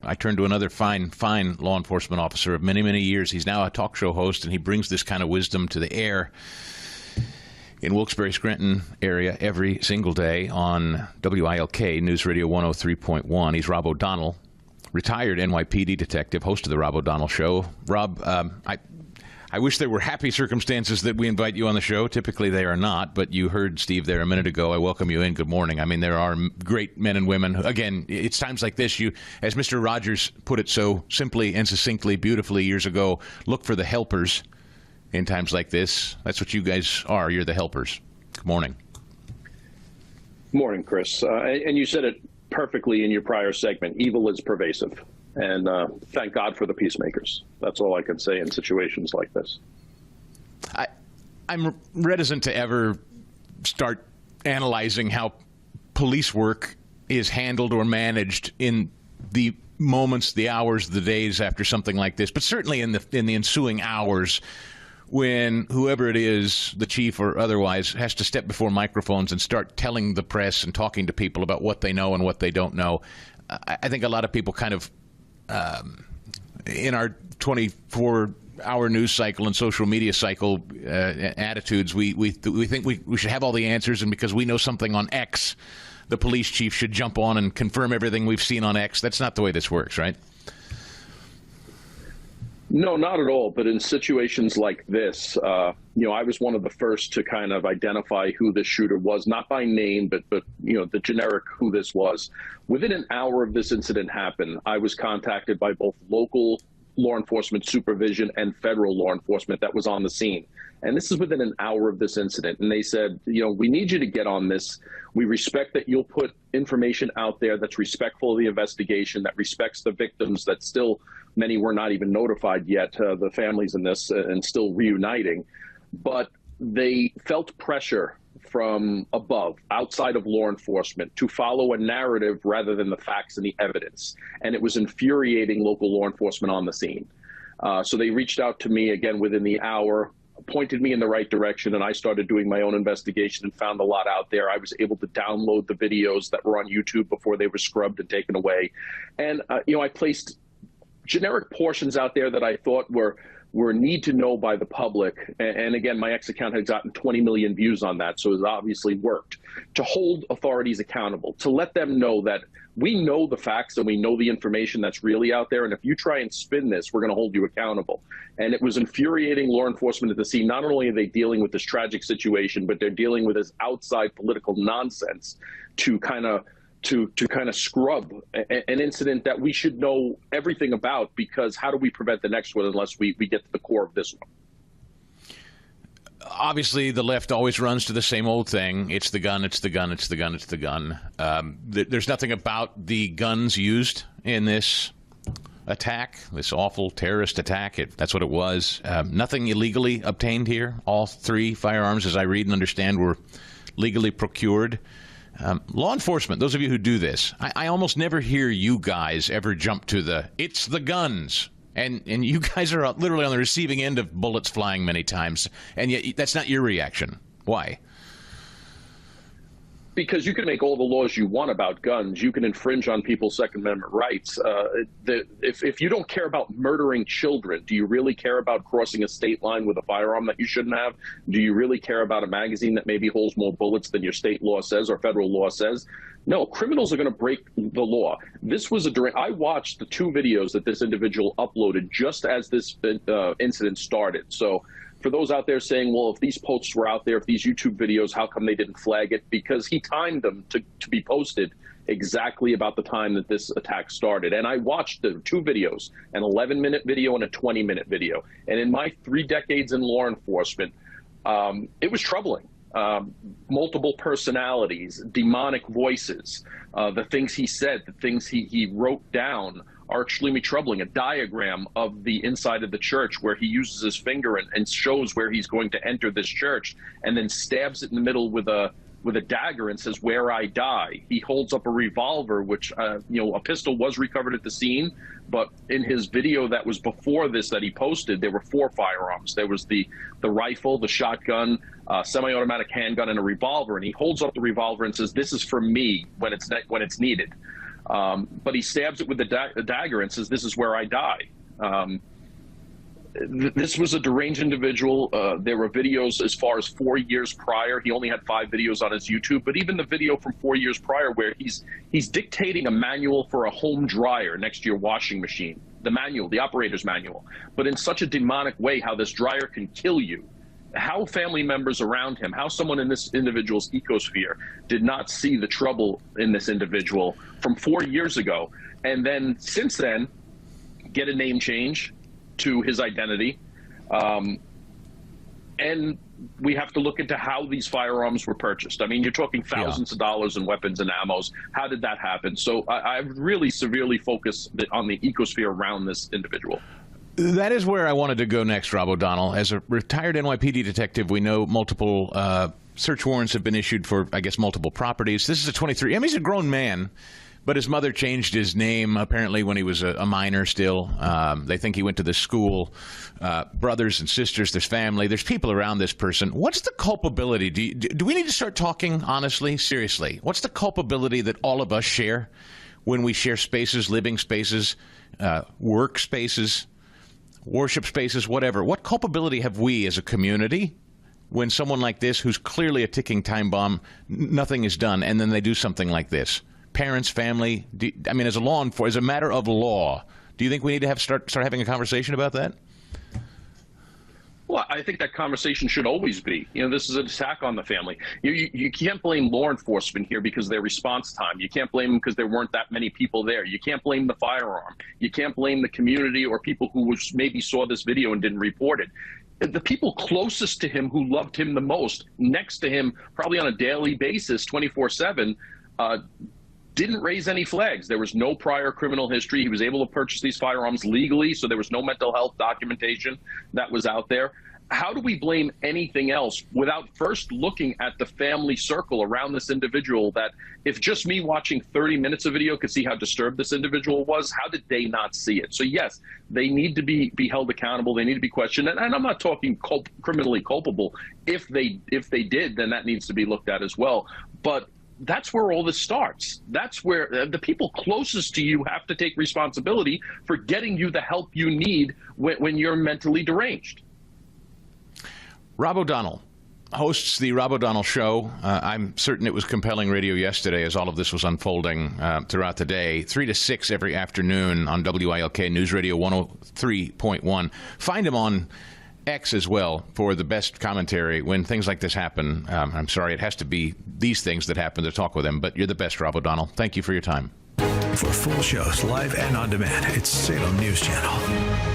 I turn to another fine law enforcement officer of many, many years. He's now a talk show host, and he brings this kind of wisdom to the air in Wilkes-Barre-Scranton area every single day on WILK News Radio 103.1. He's Rob O'Donnell, retired NYPD detective, host of the Rob O'Donnell Show. Rob, I wish there were happy circumstances that we invite you on the show. Typically, they are not, but you heard Steve there a minute ago. I welcome you in. Good morning. I mean, there are great men and women. Again, it's times like this, you, as Mr. Rogers put it so simply and succinctly, beautifully years ago, look for the helpers in times like this. That's what you guys are. You're the helpers. Good morning. Morning, Chris. And you said it perfectly in your prior segment. Evil is pervasive. And thank God for the peacemakers. That's all I can say in situations like this. I'm reticent to ever start analyzing how police work is handled or managed in the moments, the hours, the days after something like this. But certainly in the ensuing hours, when whoever it is, the chief or otherwise, has to step before microphones and start telling the press and talking to people about what they know and what they don't know. I think a lot of people kind of, in our 24-hour news cycle and social media cycle attitudes, we think we should have all the answers, and because we know something on X, the police chief should jump on and confirm everything we've seen on X. That's not the way this works, right? No, not at all. But in situations like this, I was one of the first to kind of identify who this shooter was, not by name, but the generic who this was. Within an hour of this incident happened, I was contacted by both local law enforcement supervision and federal law enforcement that was on the scene. And this is within an hour of this incident. And they said, we need you to get on this. We respect that you'll put information out there that's respectful of the investigation, that respects the victims, that still many were not even notified yet, the families in this, and still reuniting. But they felt pressure from above, outside of law enforcement, to follow a narrative rather than the facts and the evidence. And it was infuriating local law enforcement on the scene. So they reached out to me again within the hour, pointed me in the right direction, and I started doing my own investigation and found a lot out there. I was able to download the videos that were on YouTube before they were scrubbed and taken away. And, I placed generic portions out there that I thought were need to know by the public. And again, my X account had gotten 20 million views on that, so it obviously worked. To hold authorities accountable, to let them know that we know the facts and we know the information that's really out there, and if you try and spin this, we're going to hold you accountable. And it was infuriating law enforcement to see not only are they dealing with this tragic situation, but they're dealing with this outside political nonsense to kind of scrub an incident that we should know everything about, because how do we prevent the next one unless we get to the core of this one? Obviously, the left always runs to the same old thing. It's the gun, it's the gun, it's the gun, it's the gun. There's nothing about the guns used in this attack, this awful terrorist attack. That's what it was. Nothing illegally obtained here. All three firearms, as I read and understand, were legally procured. Law enforcement, those of you who do this, I almost never hear you guys ever jump to it's the guns. And you guys are literally on the receiving end of bullets flying many times. And yet that's not your reaction. Why? Because you can make all the laws you want about guns. You can infringe on people's Second Amendment rights. If you don't care about murdering children, do you really care about crossing a state line with a firearm that you shouldn't have? Do you really care about a magazine that maybe holds more bullets than your state law says or federal law says? No, criminals are going to break the law. This was I watched the two videos that this individual uploaded just as this incident started. So for those out there saying, well, if these posts were out there, if these YouTube videos, how come they didn't flag it? Because he timed them to be posted exactly about the time that this attack started. And I watched the two videos, an 11-minute video and a 20-minute video. And in my 3 decades in law enforcement, it was troubling. Multiple personalities, demonic voices, the things he said, the things he wrote down are extremely troubling. A diagram of the inside of the church where he uses his finger and shows where he's going to enter this church, and then stabs it in the middle with a dagger and says, "Where I die." He holds up a revolver, which, a pistol was recovered at the scene, but in his video that was before this that he posted, there were 4 firearms. There was the rifle, the shotgun, semi-automatic handgun, and a revolver. And he holds up the revolver and says, "This is for me when it's needed." But he stabs it with the dagger and says, "This is where I die." This was a deranged individual. There were videos as far as 4 years prior. He only had 5 videos on his YouTube, but even the video from 4 years prior where he's dictating a manual for a home dryer next to your washing machine, the manual, the operator's manual, but in such a demonic way, how this dryer can kill you, how family members around him, how someone in this individual's ecosphere did not see the trouble in this individual from 4 years ago. And then since then, get a name change to his identity. And we have to look into how these firearms were purchased. I mean, you're talking thousands of dollars in weapons and ammos. How did that happen? So I really severely focused on the ecosphere around this individual. That is where I wanted to go next, Rob O'Donnell. As a retired NYPD detective, we know multiple search warrants have been issued for, I guess, multiple properties. This is a 23. I mean, he's a grown man. But his mother changed his name, apparently, when he was a minor still. They think he went to this school. Brothers and sisters, there's family. There's people around this person. What's the culpability? Do we need to start talking honestly, seriously? What's the culpability that all of us share when we share spaces, living spaces, work spaces, worship spaces, whatever? What culpability have we as a community when someone like this, who's clearly a ticking time bomb, nothing is done, and then they do something like this? Parents, family. I mean, as a matter of law, do you think we need to start having a conversation about that? Well, I think that conversation should always be. This is an attack on the family. You can't blame law enforcement here because of their response time. You can't blame them because there weren't that many people there. You can't blame the firearm. You can't blame the community or people who maybe saw this video and didn't report it. The people closest to him, who loved him the most, next to him, probably on a daily basis, 24/7, didn't raise any flags. There was no prior criminal history. He was able to purchase these firearms legally, so there was no mental health documentation that was out there. How do we blame anything else without first looking at the family circle around this individual, that if just me watching 30 minutes of video could see how disturbed this individual was, how did they not see it? So yes, they need to be held accountable. They need to be questioned. And I'm not talking criminally culpable. If they did, then that needs to be looked at as well. But that's where all this starts. That's where the people closest to you have to take responsibility for getting you the help you need when you're mentally deranged. Rob O'Donnell hosts the Rob O'Donnell Show. I'm certain it was compelling radio yesterday as all of this was unfolding throughout the day. 3 to 6 every afternoon on WILK News Radio 103.1. Find him on X as well for the best commentary when things like this happen. I'm sorry, it has to be these things that happen to talk with him, but you're the best, Rob O'Donnell. Thank you for your time. For full shows, live and on demand, it's Salem News Channel.